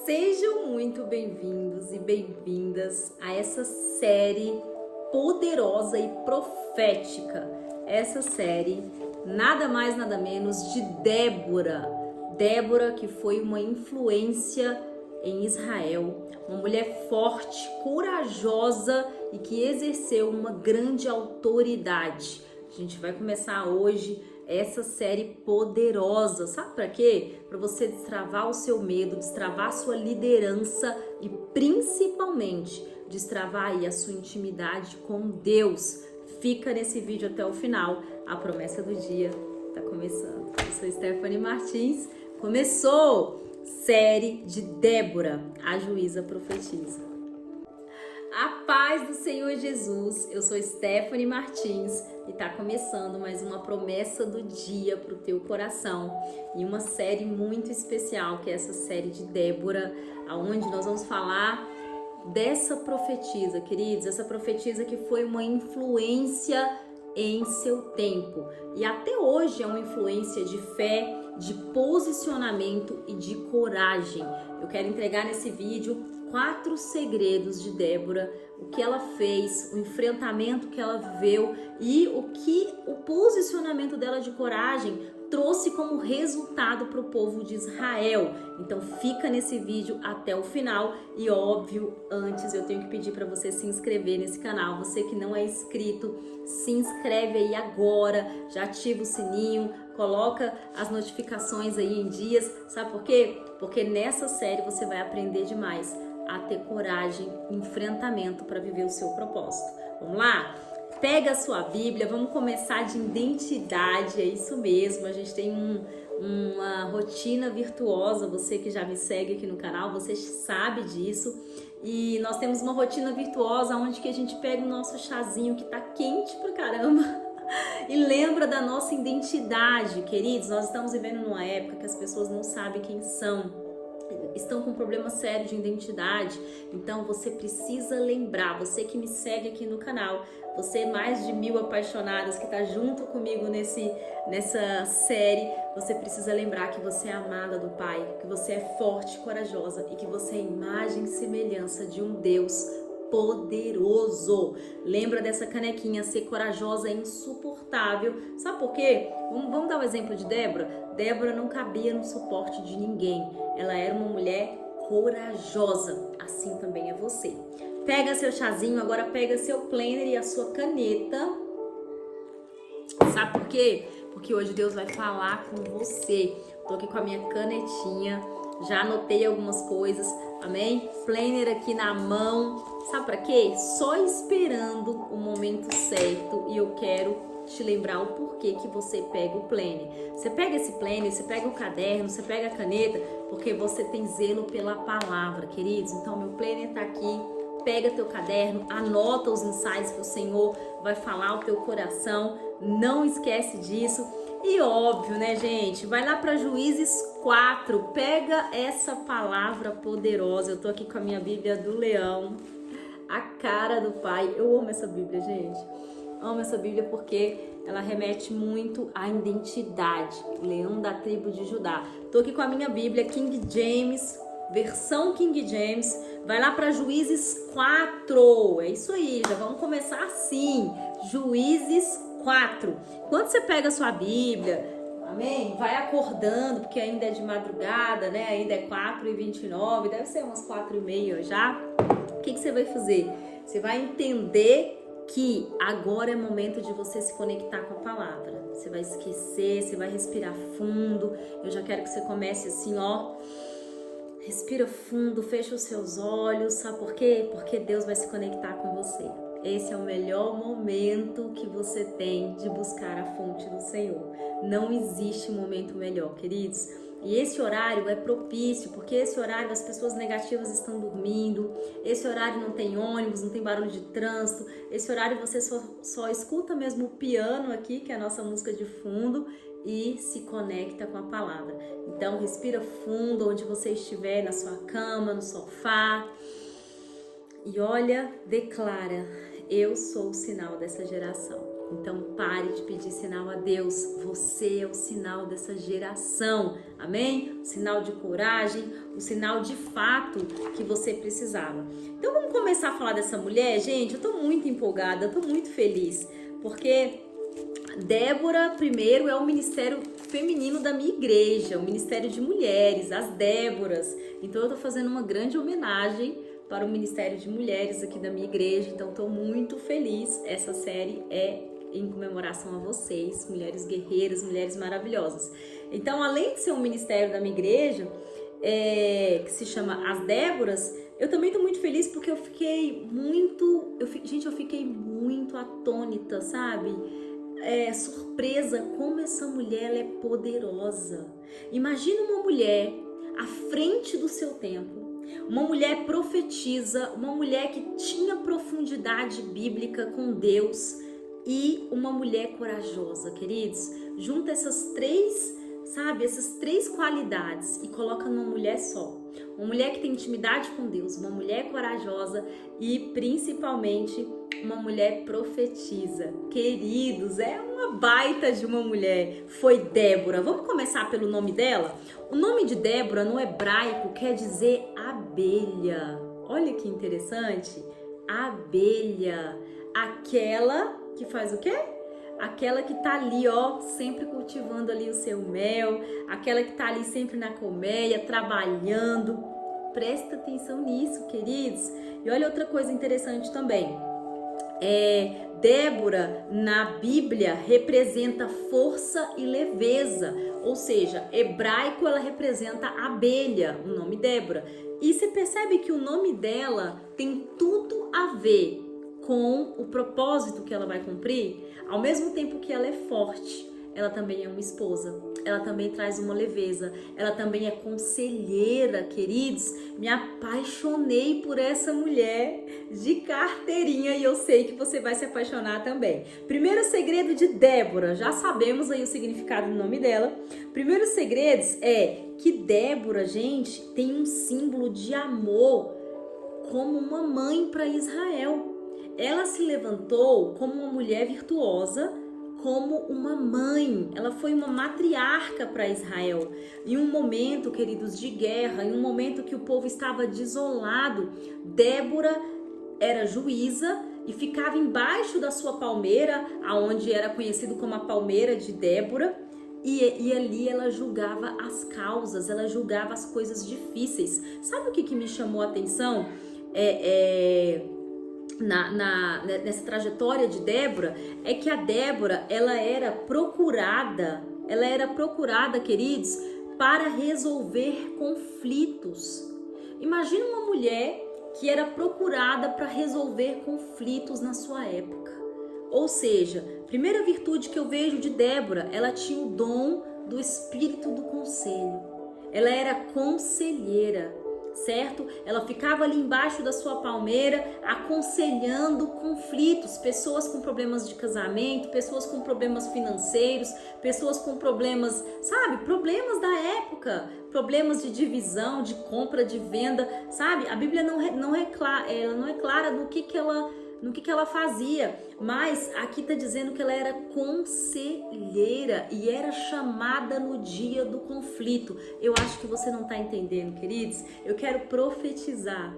Sejam muito bem-vindos e bem-vindas a essa série poderosa e profética. Essa série, nada mais nada menos de Débora. Débora, que foi uma influência em Israel, uma mulher forte, corajosa e que exerceu uma grande autoridade. A gente vai começar hoje essa série poderosa, sabe para quê? Para você destravar o seu medo, destravar a sua liderança e principalmente destravar aí a sua intimidade com Deus. Fica nesse vídeo até o final, a promessa do dia tá começando. Eu sou Stephanie Martins, começou série de Débora, a juíza profetiza. A paz do Senhor Jesus, eu sou Stephanie Martins e tá começando mais uma promessa do dia pro teu coração e uma série muito especial que é essa série de Débora, aonde nós vamos falar dessa profetisa, queridos, essa profetisa que foi uma influência em seu tempo e até hoje é uma influência de fé, de posicionamento e de coragem. Eu quero entregar nesse vídeo 4 segredos de Débora, o que ela fez, o enfrentamento que ela viveu e o que o posicionamento dela de coragem trouxe como resultado para o povo de Israel. Então fica nesse vídeo até o final e óbvio, antes eu tenho que pedir para você se inscrever nesse canal. Você que não é inscrito, se inscreve aí agora, já ativa o sininho, coloca as notificações aí em dias. Sabe por quê? Porque nessa série você vai aprender demais a ter coragem e enfrentamento para viver o seu propósito. Vamos lá? Pega a sua Bíblia, vamos começar de identidade, é isso mesmo, a gente tem uma rotina virtuosa, você que já me segue aqui no canal, você sabe disso, e nós temos uma rotina virtuosa onde que a gente pega o nosso chazinho que tá quente pra caramba e lembra da nossa identidade, queridos. Nós estamos vivendo numa época que as pessoas não sabem quem são, estão com um problema sério de identidade, então você precisa lembrar, você que me segue aqui no canal, você mais de 1000 apaixonadas que tá junto comigo nessa série, você precisa lembrar que você é amada do Pai, que você é forte, corajosa e que você é imagem e semelhança de um Deus poderoso. Lembra dessa canequinha, ser corajosa é insuportável. Sabe por quê? Vamos dar um exemplo de Débora. Débora não cabia no suporte de ninguém. Ela era uma mulher corajosa. Assim também é você. Pega seu chazinho, agora pega seu planner e a sua caneta. Sabe por quê? Porque hoje Deus vai falar com você. Tô aqui com a minha canetinha, já anotei algumas coisas, amém? Planner aqui na mão, sabe pra quê? Só esperando o momento certo e eu quero te lembrar o porquê que você pega o planner. Você pega esse planner, você pega o caderno, você pega a caneta, porque você tem zelo pela palavra, queridos. Então meu planner tá aqui, pega teu caderno, anota os insights que o Senhor vai falar ao teu coração, não esquece disso. E óbvio, né, gente? Vai lá para Juízes 4, pega essa palavra poderosa. Eu tô aqui com a minha Bíblia do Leão, a cara do Pai. Eu amo essa Bíblia, gente. Amo essa Bíblia porque ela remete muito à identidade. O leão da tribo de Judá. Tô aqui com a minha Bíblia King James, versão King James. Vai lá para Juízes 4. É isso aí, já vamos começar assim. Juízes 4. Quando você pega a sua Bíblia, amém? Vai acordando, porque ainda é de madrugada, né? Ainda é 4h29, deve ser umas 4h30 já. O que você vai fazer? Você vai entender que agora é momento de você se conectar com a palavra. Você vai esquecer, você vai respirar fundo. Eu já quero que você comece assim, ó. Respira fundo, fecha os seus olhos. Sabe por quê? Porque Deus vai se conectar com você. Esse é o melhor momento que você tem de buscar a fonte do Senhor. Não existe momento melhor, queridos. E esse horário é propício, porque esse horário as pessoas negativas estão dormindo, esse horário não tem ônibus, não tem barulho de trânsito, esse horário você só escuta mesmo o piano aqui, que é a nossa música de fundo, e se conecta com a palavra. Então respira fundo onde você estiver, na sua cama, no sofá, e olha, declara: eu sou o sinal dessa geração. Então pare de pedir sinal a Deus. Você é o sinal dessa geração. Amém? O sinal de coragem, o sinal de fato que você precisava. Então vamos começar a falar dessa mulher, gente. Eu tô muito empolgada, eu tô muito feliz, porque Débora, primeiro, é o ministério feminino da minha igreja, o ministério de mulheres, as Déboras. Então eu tô fazendo uma grande homenagem para o ministério de mulheres aqui da minha igreja. Então tô muito feliz. Essa série é em comemoração a vocês, mulheres guerreiras, mulheres maravilhosas. Então, além de ser um ministério da minha igreja, que se chama As Déboras, eu também tô muito feliz porque eu fiquei muito atônita, sabe? Surpresa como essa mulher ela é poderosa. Imagina uma mulher à frente do seu tempo, uma mulher profetisa, uma mulher que tinha profundidade bíblica com Deus e uma mulher corajosa, queridos. Junta essas três qualidades e coloca numa mulher só. Uma mulher que tem intimidade com Deus, uma mulher corajosa e principalmente uma mulher profetiza. Queridos, é uma baita de uma mulher. Foi Débora. Vamos começar pelo nome dela? O nome de Débora no hebraico quer dizer abelha. Olha que interessante. Abelha. Aquela que faz o quê? Aquela que tá ali, ó, sempre cultivando ali o seu mel, aquela que tá ali sempre na colmeia, trabalhando. Presta atenção nisso, queridos. E olha outra coisa interessante também. Débora, na Bíblia, representa força e leveza. Ou seja, hebraico ela representa abelha, o nome Débora. E você percebe que o nome dela tem tudo a ver com o propósito que ela vai cumprir. Ao mesmo tempo que ela é forte, ela também é uma esposa, ela também traz uma leveza, ela também é conselheira, queridos. Me apaixonei por essa mulher de carteirinha e eu sei que você vai se apaixonar também. Primeiro segredo de Débora, já sabemos aí o significado do nome dela. Primeiro segredo é que Débora, gente, tem um símbolo de amor como uma mãe para Israel. Ela se levantou como uma mulher virtuosa, como uma mãe. Ela foi uma matriarca para Israel. Em um momento, queridos, de guerra, em um momento que o povo estava desolado, Débora era juíza e ficava embaixo da sua palmeira, aonde era conhecido como a palmeira de Débora, e ali ela julgava as causas, ela julgava as coisas difíceis. Sabe o que me chamou a atenção? Nessa trajetória de Débora, é que a Débora, ela era procurada, queridos, para resolver conflitos. Imagina uma mulher que era procurada para resolver conflitos na sua época. Ou seja, primeira virtude que eu vejo de Débora, ela tinha o dom do espírito do conselho. Ela era conselheira, certo? Ela ficava ali embaixo da sua palmeira aconselhando conflitos, pessoas com problemas de casamento, pessoas com problemas financeiros, pessoas com problemas, sabe? Problemas da época, problemas de divisão, de compra, de venda, sabe? A Bíblia não é clara no que ela fazia, mas aqui está dizendo que ela era conselheira e era chamada no dia do conflito. Eu acho que você não está entendendo, queridos. Eu quero profetizar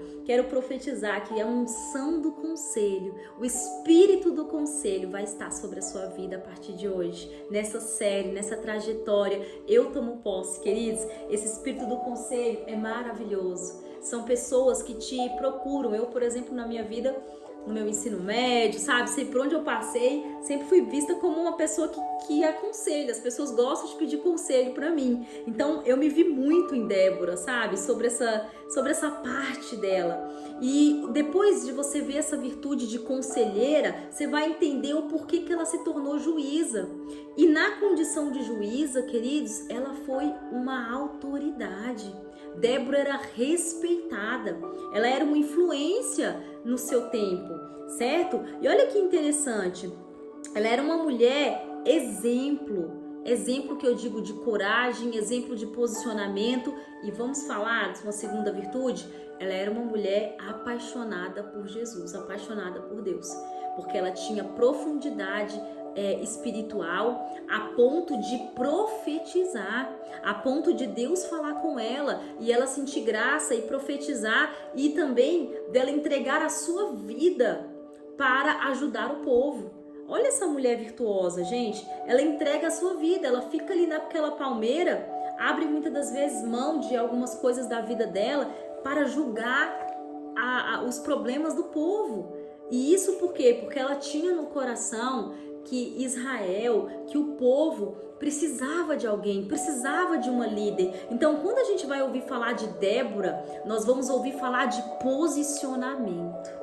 que a unção do conselho, o espírito do conselho vai estar sobre a sua vida a partir de hoje, nessa série, nessa trajetória. Eu tomo posse, queridos. Esse espírito do conselho é maravilhoso. São pessoas que te procuram. Eu, por exemplo, na minha vida, no meu ensino médio, sabe? Sempre por onde eu passei, sempre fui vista como uma pessoa que aconselha. As pessoas gostam de pedir conselho pra mim. Então, eu me vi muito em Débora, sabe? Sobre essa parte dela. E depois de você ver essa virtude de conselheira, você vai entender o porquê que ela se tornou juíza. E na condição de juíza, queridos, ela foi uma autoridade. Débora era respeitada, ela era uma influência no seu tempo, certo? E olha que interessante, ela era uma mulher exemplo que eu digo de coragem, exemplo de posicionamento. E vamos falar de uma segunda virtude, ela era uma mulher apaixonada por Jesus, apaixonada por Deus, porque ela tinha profundidade espiritual, a ponto de profetizar, a ponto de Deus falar com ela e ela sentir graça e profetizar, e também dela entregar a sua vida para ajudar o povo. Olha essa mulher virtuosa, gente. Ela entrega a sua vida, ela fica ali naquela palmeira, abre muitas das vezes mão de algumas coisas da vida dela para julgar os problemas do povo. E isso por quê? Porque ela tinha no coração que Israel, que o povo precisava de alguém, precisava de uma líder. Então, quando a gente vai ouvir falar de Débora, nós vamos ouvir falar de posicionamento.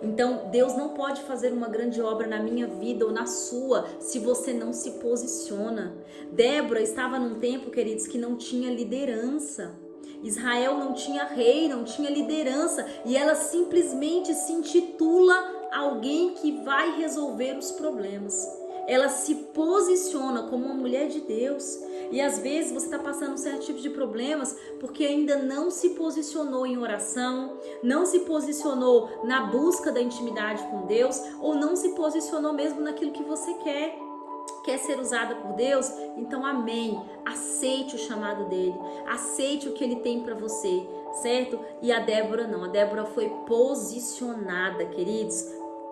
Então, Deus não pode fazer uma grande obra na minha vida ou na sua se você não se posiciona. Débora estava num tempo, queridos, que não tinha liderança. Israel não tinha rei, não tinha liderança, e ela simplesmente se intitula alguém que vai resolver os problemas. Ela se posiciona como uma mulher de Deus. E às vezes você está passando um certo tipo de problemas porque ainda não se posicionou em oração, não se posicionou na busca da intimidade com Deus, ou não se posicionou mesmo naquilo que você quer. Quer ser usada por Deus? Então amém, aceite o chamado dele, aceite o que ele tem para você, certo? E a Débora não, a Débora foi posicionada, queridos,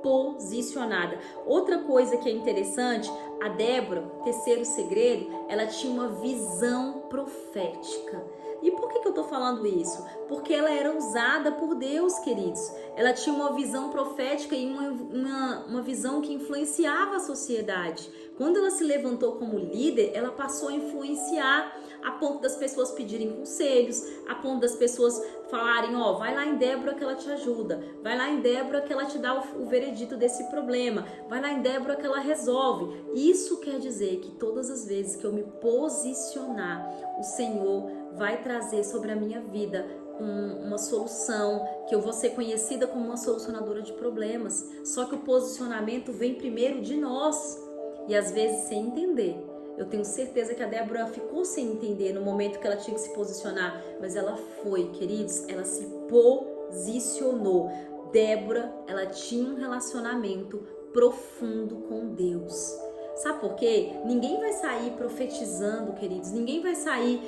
posicionada. Outra coisa que é interessante, a Débora, terceiro segredo, ela tinha uma visão profética. E por que eu tô falando isso? Porque ela era usada por Deus, queridos. Ela tinha uma visão profética e uma visão que influenciava a sociedade. Quando ela se levantou como líder, ela passou a influenciar a ponto das pessoas pedirem conselhos, a ponto das pessoas falarem, ó, vai lá em Débora que ela te ajuda, vai lá em Débora que ela te dá o veredito desse problema, vai lá em Débora que ela resolve. Isso quer dizer que todas as vezes que eu me posicionar, o Senhor vai trazer sobre a minha vida uma solução, que eu vou ser conhecida como uma solucionadora de problemas. Só que o posicionamento vem primeiro de nós e às vezes sem entender. Eu tenho certeza que a Débora ficou sem entender no momento que ela tinha que se posicionar, mas ela foi, queridos, ela se posicionou. Débora, ela tinha um relacionamento profundo com Deus. Sabe por quê? Ninguém vai sair profetizando, queridos, ninguém vai sair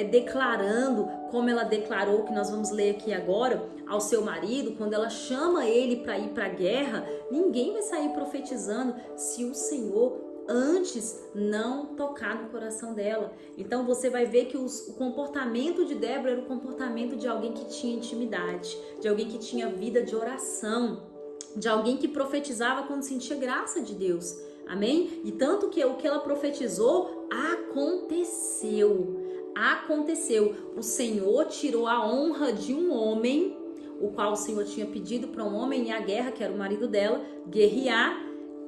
declarando como ela declarou, que nós vamos ler aqui agora, ao seu marido, quando ela chama ele para ir para a guerra. Ninguém vai sair profetizando se o Senhor antes não tocar no coração dela. Então você vai ver que o comportamento de Débora era o comportamento de alguém que tinha intimidade, de alguém que tinha vida de oração, de alguém que profetizava quando sentia graça de Deus. Amém? E tanto que o que ela profetizou aconteceu. Aconteceu. O Senhor tirou a honra de um homem, o qual o Senhor tinha pedido para um homem ir à guerra, que era o marido dela, guerrear,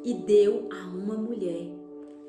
e deu a uma mulher,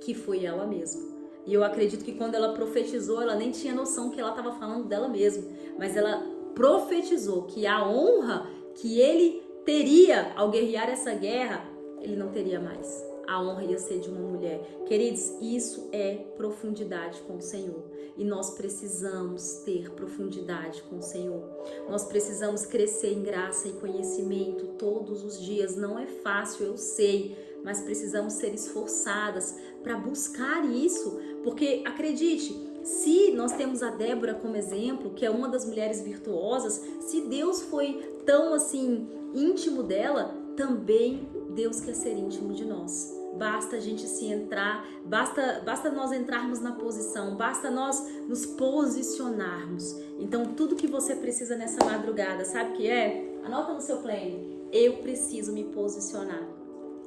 que foi ela mesma. E eu acredito que quando ela profetizou, ela nem tinha noção que ela estava falando dela mesma, mas ela profetizou que a honra que ele teria ao guerrear essa guerra, ele não teria mais. A honra ia ser de uma mulher. Queridos, isso é profundidade com o Senhor. E nós precisamos ter profundidade com o Senhor. Nós precisamos crescer em graça e conhecimento todos os dias. Não é fácil, eu sei, mas precisamos ser esforçadas para buscar isso. Porque, acredite, se nós temos a Débora como exemplo, que é uma das mulheres virtuosas, se Deus foi tão assim íntimo dela, também Deus quer ser íntimo de nós. Basta a gente se entrar, basta nós entrarmos na posição, basta nós nos posicionarmos. Então tudo que você precisa nessa madrugada, sabe o que é? Anota no seu plano. Eu preciso me posicionar.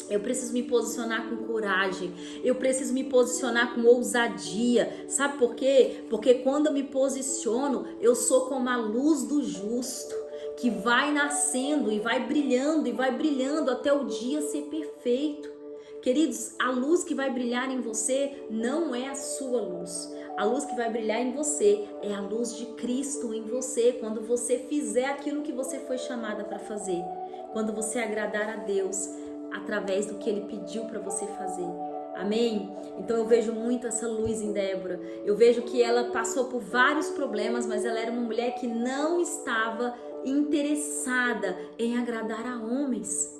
Eu preciso me posicionar com coragem. Eu preciso me posicionar com ousadia. Sabe por quê? Porque quando eu me posiciono, eu sou como a luz do justo, que vai nascendo e vai brilhando até o dia ser perfeito. Queridos, a luz que vai brilhar em você não é a sua luz. A luz que vai brilhar em você é a luz de Cristo em você, quando você fizer aquilo que você foi chamada para fazer. Quando você agradar a Deus através do que Ele pediu para você fazer. Amém? Então eu vejo muito essa luz em Débora. Eu vejo que ela passou por vários problemas, mas ela era uma mulher que não estava interessada em agradar a homens.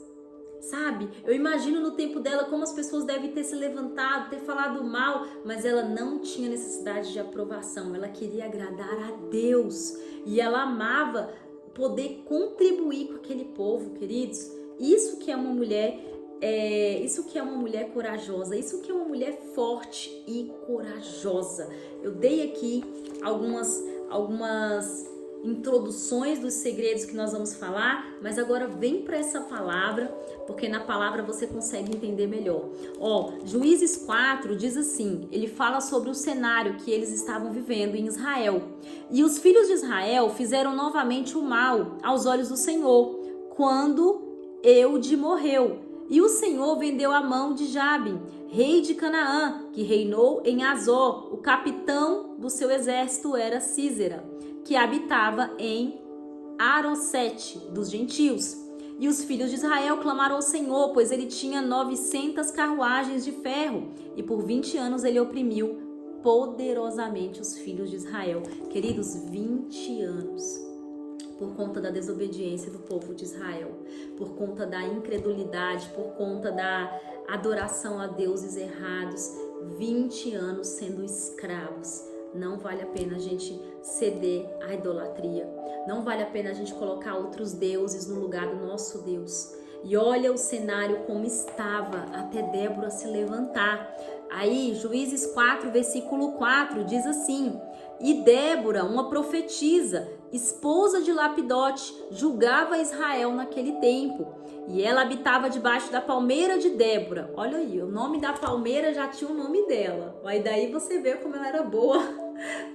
sabe? Eu imagino no tempo dela como as pessoas devem ter se levantado, ter falado mal, mas ela não tinha necessidade de aprovação, ela queria agradar a Deus e ela amava poder contribuir com aquele povo, queridos. Isso que é uma mulher, isso que é uma mulher corajosa, isso que é uma mulher forte e corajosa. Eu dei aqui algumas introduções dos segredos que nós vamos falar, mas agora vem para essa palavra, porque na palavra você consegue entender melhor. Juízes 4 diz assim, ele fala sobre o cenário que eles estavam vivendo em Israel. E os filhos de Israel fizeram novamente o mal aos olhos do Senhor, quando Eude morreu. E o Senhor vendeu a mão de Jabim, rei de Canaã, que reinou em Azor. O capitão do seu exército era Sísera, que habitava em Arosete dos gentios. E os filhos de Israel clamaram ao Senhor, pois ele tinha 900 carruagens de ferro, e por 20 anos ele oprimiu poderosamente os filhos de Israel. Queridos, 20 anos. Por conta da desobediência do povo de Israel, por conta da incredulidade, por conta da adoração a deuses errados, 20 anos sendo escravos. Não vale a pena a gente ceder à idolatria. Não vale a pena a gente colocar outros deuses no lugar do nosso Deus. E olha o cenário como estava até Débora se levantar. Aí, Juízes 4, versículo 4, diz assim: E Débora, uma profetisa, esposa de Lapidote, julgava Israel naquele tempo. E ela habitava debaixo da palmeira de Débora. Olha aí, o nome da palmeira já tinha o nome dela. Aí daí você vê como ela era boa,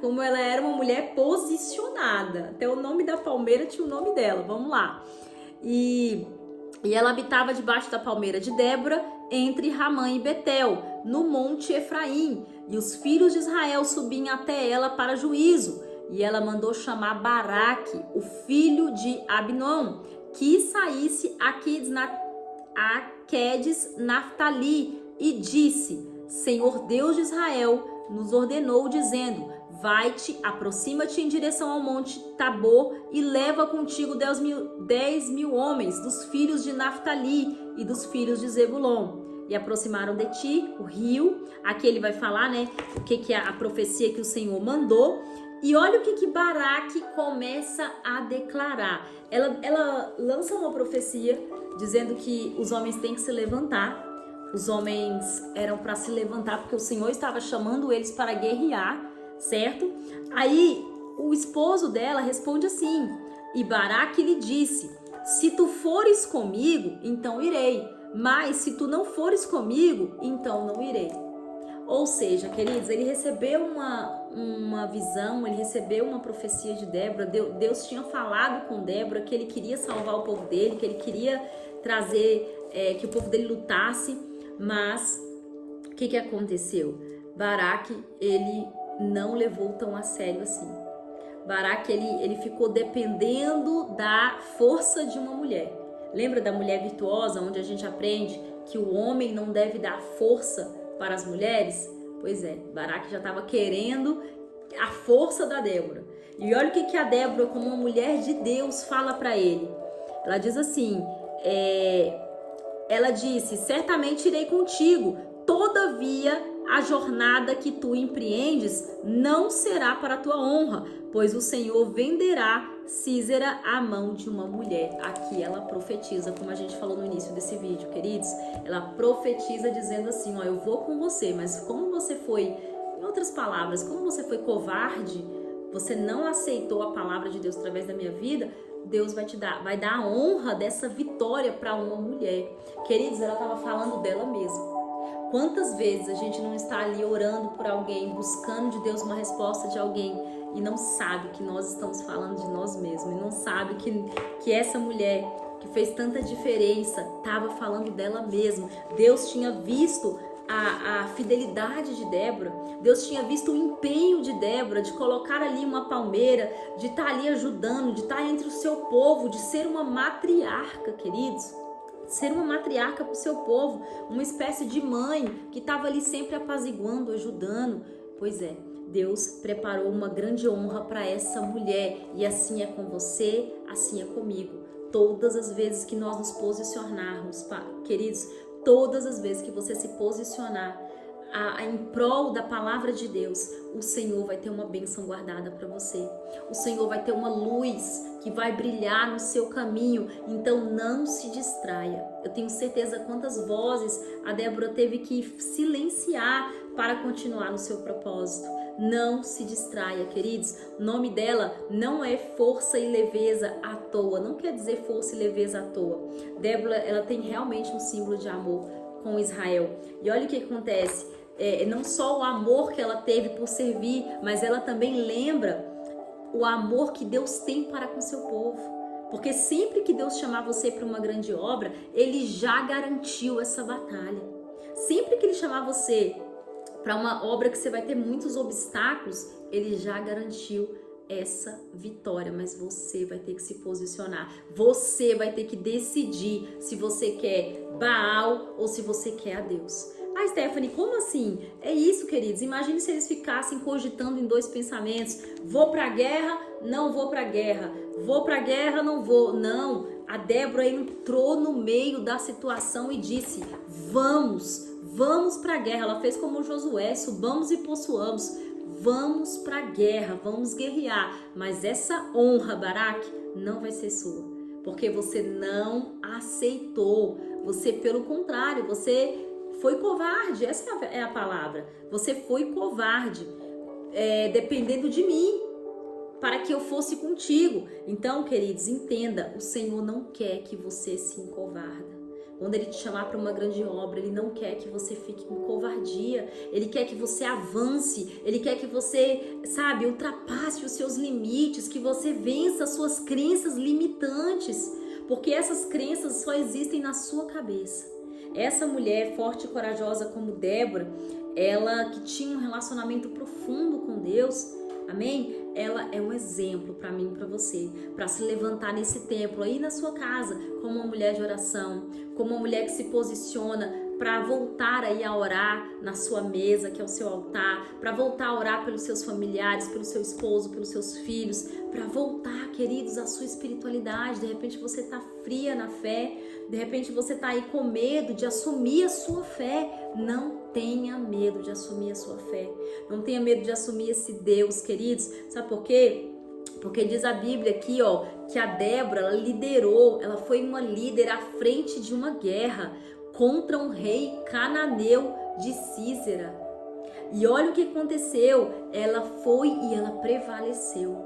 como ela era uma mulher posicionada. Até o nome da palmeira tinha o nome dela. Vamos lá. E ela habitava debaixo da palmeira de Débora, entre Ramã e Betel, no monte Efraim. E os filhos de Israel subiam até ela para juízo. E ela mandou chamar Baraque, o filho de Abinom, que saísse a Quedes Naftali, e disse: Senhor Deus de Israel nos ordenou, dizendo: Vai-te, aproxima-te em direção ao monte Tabor e leva contigo 10 mil homens dos filhos de Naftali e dos filhos de Zebulon. E aproximaram de ti o rio. Aqui ele vai falar, né, o que é a profecia que o Senhor mandou. E olha o que Baraque começa a declarar. Ela lança uma profecia dizendo que os homens têm que se levantar. Os homens eram para se levantar porque o Senhor estava chamando eles para guerrear, certo? Aí o esposo dela responde assim: E Baraque lhe disse: Se tu fores comigo, então irei. Mas se tu não fores comigo, então não irei. Ou seja, queridos, ele recebeu uma visão, ele recebeu uma profecia de Débora. Deus tinha falado com Débora que ele queria salvar o povo dele, que ele queria trazer, que o povo dele lutasse. Mas o que aconteceu? Baraque, ele não levou tão a sério assim. Baraque, ele ficou dependendo da força de uma mulher. Lembra da mulher virtuosa, onde a gente aprende que o homem não deve dar força para as mulheres? Pois é, Baraque já estava querendo a força da Débora. E olha o que a Débora, como uma mulher de Deus, fala para ele. Ela diz assim, ela disse: Certamente irei contigo, todavia a jornada que tu empreendes não será para a tua honra, pois o Senhor venderá Sísera à mão de uma mulher. Aqui ela profetiza, como a gente falou no início desse vídeo, queridos. Ela profetiza dizendo assim: eu vou com você, mas como você foi, em outras palavras, como você foi covarde, você não aceitou a palavra de Deus através da minha vida, Deus vai dar a honra dessa vitória para uma mulher. Queridos, ela estava falando dela mesma. Quantas vezes a gente não está ali orando por alguém, buscando de Deus uma resposta de alguém e não sabe que nós estamos falando de nós mesmos, e não sabe que essa mulher que fez tanta diferença estava falando dela mesma. Deus tinha visto a fidelidade de Débora, Deus tinha visto o empenho de Débora de colocar ali uma palmeira, de estar ali ajudando, de estar entre o seu povo, de ser uma matriarca, queridos. Ser uma matriarca para o seu povo, uma espécie de mãe que estava ali sempre apaziguando, ajudando. Pois é, Deus preparou uma grande honra para essa mulher, e assim é com você, assim é comigo. todas as vezes que nós nos posicionarmos, queridos, todas as vezes que você se posicionar em prol da palavra de Deus, o Senhor vai ter uma bênção guardada para você. O Senhor vai ter uma luz que vai brilhar no seu caminho. Então não se distraia. Eu tenho certeza quantas vozes a Débora teve que silenciar para continuar no seu propósito. Não se distraia, queridos. O nome dela não é força e leveza à toa. Não quer dizer força e leveza à toa. Débora, ela tem realmente um símbolo de amor com Israel. E olha o que acontece. Não só o amor que ela teve por servir, mas ela também lembra o amor que Deus tem para com seu povo. Porque sempre que Deus chamar você para uma grande obra, Ele já garantiu essa batalha. Sempre que Ele chamar você para uma obra que você vai ter muitos obstáculos, Ele já garantiu essa vitória, mas você vai ter que se posicionar. Você vai ter que decidir se você quer Baal ou se você quer a Deus. Ah, Stephanie, como assim? É isso, queridos. Imagine se eles ficassem cogitando em dois pensamentos. Vou pra guerra, não vou pra guerra. Vou pra guerra, não vou. Não. A Débora entrou no meio da situação e disse, vamos pra guerra. Ela fez como Josué, subamos e possuamos. Vamos pra guerra, vamos guerrear. Mas essa honra, Baraque, não vai ser sua. Porque você não aceitou. Você, pelo contrário, você foi covarde, essa é a palavra. Você foi covarde, dependendo de mim, para que eu fosse contigo. Então, queridos, entenda, o Senhor não quer que você se encovarda. Quando Ele te chamar para uma grande obra, Ele não quer que você fique com covardia. Ele quer que você avance. Ele quer que você, ultrapasse os seus limites, que você vença as suas crenças limitantes. Porque essas crenças só existem na sua cabeça. Essa mulher forte e corajosa como Débora, ela que tinha um relacionamento profundo com Deus, amém? Ela é um exemplo para mim e para você, para se levantar nesse templo aí na sua casa, como uma mulher de oração, como uma mulher que se posiciona para voltar aí a orar na sua mesa, que é o seu altar, para voltar a orar pelos seus familiares, pelo seu esposo, pelos seus filhos, para voltar, queridos, à sua espiritualidade. De repente você está fria na fé, de repente você está aí com medo de assumir a sua fé. Não tenha medo de assumir a sua fé, não tenha medo de assumir esse Deus, queridos. Sabe por quê? Porque diz a Bíblia aqui, que a Débora, ela liderou, ela foi uma líder à frente de uma guerra contra um rei cananeu de Císera. E olha o que aconteceu, ela foi e ela prevaleceu.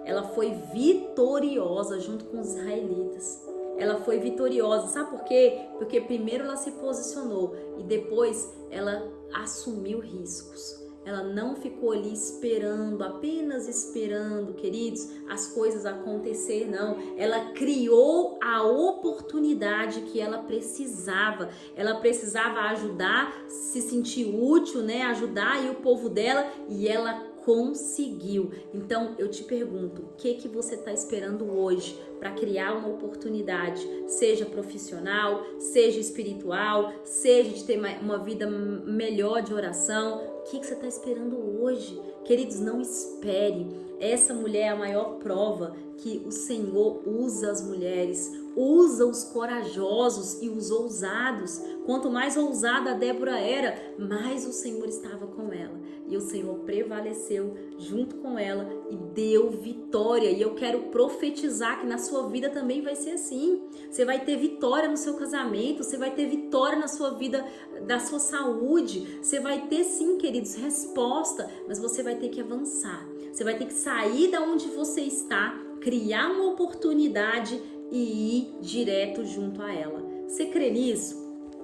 Ela foi vitoriosa junto com os israelitas. Ela foi vitoriosa, sabe por quê? Porque primeiro ela se posicionou e depois ela assumiu riscos. Ela não ficou ali esperando, apenas esperando, queridos, as coisas acontecer, não. Ela criou a oportunidade que ela precisava. Ela precisava ajudar, se sentir útil, né? Ajudar aí o povo dela, e ela conseguiu. Então eu te pergunto, o que você está esperando hoje para criar uma oportunidade, seja profissional, seja espiritual, seja de ter uma vida melhor de oração? O que você está esperando hoje? Queridos, não espere. Essa mulher é a maior prova que o Senhor usa as mulheres, usa os corajosos e os ousados. Quanto mais ousada a Débora era, mais o Senhor estava com ela. E o Senhor prevaleceu junto com ela e deu vitória. E eu quero profetizar que na sua vida também vai ser assim. Você vai ter vitória no seu casamento, você vai ter vitória na sua vida, da sua saúde. Você vai ter sim, queridos, resposta, mas você vai ter que avançar. Você vai ter que sair da onde você está, criar uma oportunidade e ir direto junto a ela. Você crê nisso?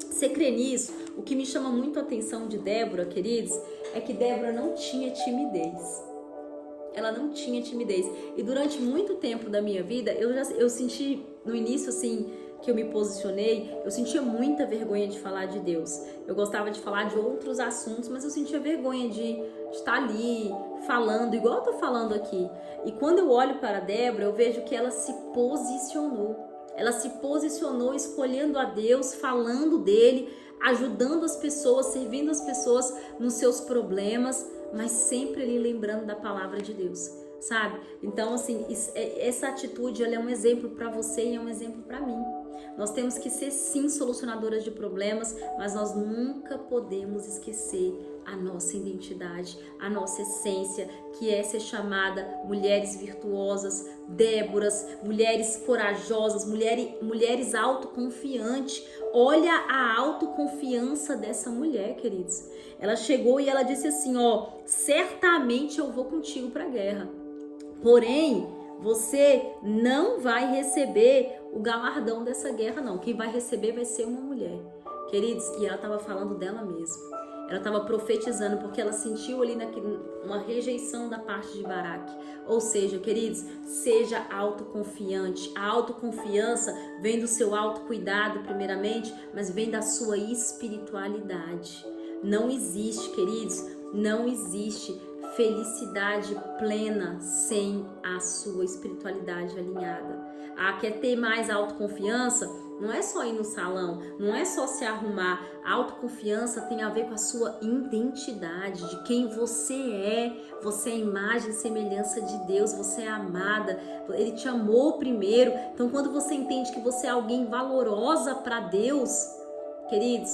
Você crê nisso? O que me chama muito a atenção de Débora, queridos, é que Débora não tinha timidez. Ela não tinha timidez. E durante muito tempo da minha vida, eu senti no início, assim, que eu me posicionei, eu sentia muita vergonha de falar de Deus. Eu gostava de falar de outros assuntos, mas eu sentia vergonha de estar ali falando, igual eu tô falando aqui. E quando eu olho para a Débora, eu vejo que ela se posicionou. Ela se posicionou escolhendo a Deus, falando dele, ajudando as pessoas, servindo as pessoas nos seus problemas, mas sempre ali lembrando da palavra de Deus. sabe? Então, assim, essa atitude, ela é um exemplo para você e é um exemplo para mim. Nós temos que ser, sim, solucionadoras de problemas, mas nós nunca podemos esquecer a nossa identidade, a nossa essência, que é ser chamada mulheres virtuosas, Déboras, mulheres corajosas, mulheres autoconfiantes. Olha a autoconfiança dessa mulher, queridos. Ela chegou e ela disse assim, ó, certamente eu vou contigo para a guerra. Porém, você não vai receber o galardão dessa guerra, não. Quem vai receber vai ser uma mulher. Queridos, e ela estava falando dela mesma. Ela estava profetizando porque ela sentiu ali uma rejeição da parte de Baraque. Ou seja, queridos, seja autoconfiante. A autoconfiança vem do seu autocuidado, primeiramente, mas vem da sua espiritualidade. Não existe, queridos, não existe felicidade plena sem a sua espiritualidade alinhada. Quer ter mais autoconfiança? Não é só ir no salão, não é só se arrumar. A autoconfiança tem a ver com a sua identidade, de quem você é. Você é a imagem e semelhança de Deus, você é amada, Ele te amou primeiro. Então, quando você entende que você é alguém valorosa para Deus, queridos,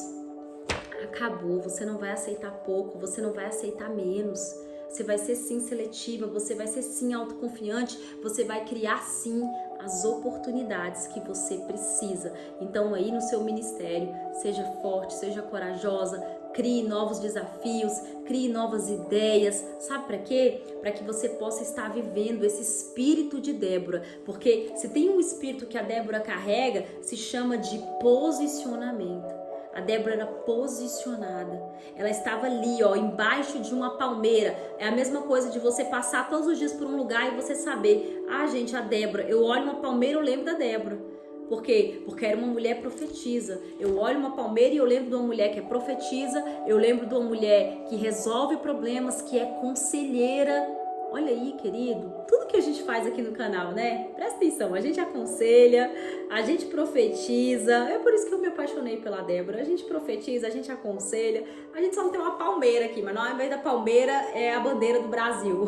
acabou. Você não vai aceitar pouco, você não vai aceitar menos. Você vai ser sim seletiva, você vai ser sim autoconfiante, você vai criar sim as oportunidades que você precisa. Então aí no seu ministério, seja forte, seja corajosa, crie novos desafios, crie novas ideias. Sabe para quê? Para que você possa estar vivendo esse espírito de Débora. Porque se tem um espírito que a Débora carrega, se chama de posicionamento. A Débora era posicionada. Ela estava ali, ó, embaixo de uma palmeira. É a mesma coisa de você passar todos os dias por um lugar e você saber, gente, a Débora, eu olho uma palmeira, eu lembro da Débora. Por quê? Porque era uma mulher profetisa. Eu olho uma palmeira e eu lembro de uma mulher que é profetisa, eu lembro de uma mulher que resolve problemas, que é conselheira. Olha aí, querido, tudo que a gente faz aqui no canal, né? Presta atenção, a gente aconselha, a gente profetiza. É por isso que eu me apaixonei pela Débora. A gente profetiza, a gente aconselha. A gente só não tem uma palmeira aqui, mas não, ao invés da palmeira é a bandeira do Brasil.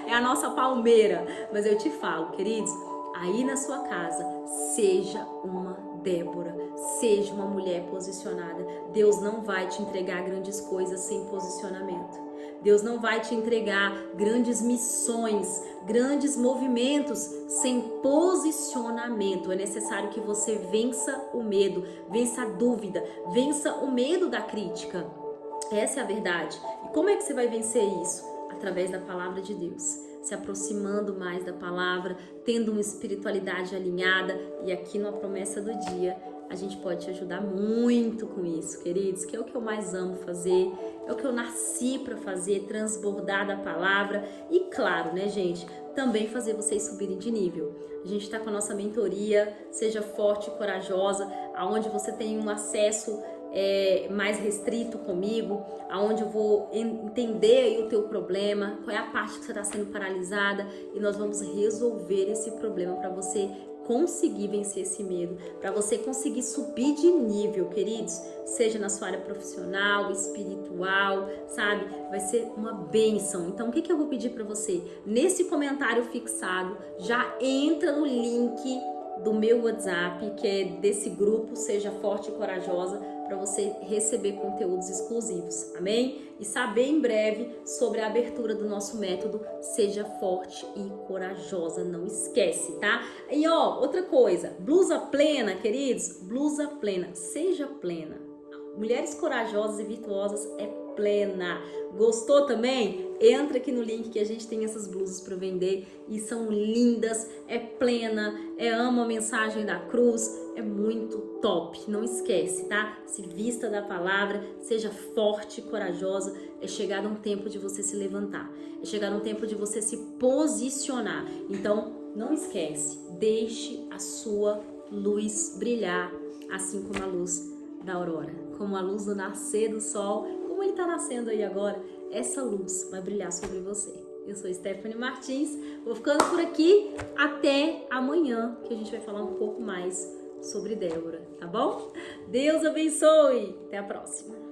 É a nossa palmeira. Mas eu te falo, queridos, aí na sua casa, seja uma Débora, seja uma mulher posicionada. Deus não vai te entregar grandes coisas sem posicionamento. Deus não vai te entregar grandes missões, grandes movimentos sem posicionamento. É necessário que você vença o medo, vença a dúvida, vença o medo da crítica. Essa é a verdade. E como é que você vai vencer isso? Através da palavra de Deus. Se aproximando mais da palavra, tendo uma espiritualidade alinhada. E aqui na promessa do dia, a gente pode te ajudar muito com isso, queridos, que é o que eu mais amo fazer, é o que eu nasci para fazer, transbordar da palavra e, claro, né, gente, também fazer vocês subirem de nível. A gente está com a nossa mentoria, Seja Forte e Corajosa, aonde você tem um acesso mais restrito comigo, aonde eu vou entender aí o teu problema, qual é a parte que você está sendo paralisada e nós vamos resolver esse problema para você conseguir vencer esse medo, para você conseguir subir de nível, queridos, seja na sua área profissional, espiritual, sabe? Vai ser uma bênção. Então, o que eu vou pedir para você? Nesse comentário fixado, já entra no link do meu WhatsApp, que é desse grupo Seja Forte e Corajosa, para você receber conteúdos exclusivos, amém? E saber em breve sobre a abertura do nosso método Seja Forte e Corajosa, não esquece, tá? E outra coisa, blusa plena, queridos, blusa plena, seja plena. Mulheres corajosas e virtuosas é plena. Gostou também? Entra aqui no link que a gente tem essas blusas para vender e são lindas, é plena, amo a mensagem da cruz, é muito top. Não esquece, tá? Se vista da palavra, seja forte e corajosa. É chegado um tempo de você se levantar, é chegado um tempo de você se posicionar. Então, não esquece, deixe a sua luz brilhar, assim como a luz da aurora, como a luz do nascer do sol, como ele está nascendo aí agora, essa luz vai brilhar sobre você. Eu sou Stephanie Martins, vou ficando por aqui, até amanhã, que a gente vai falar um pouco mais sobre Débora, tá bom? Deus abençoe, até a próxima.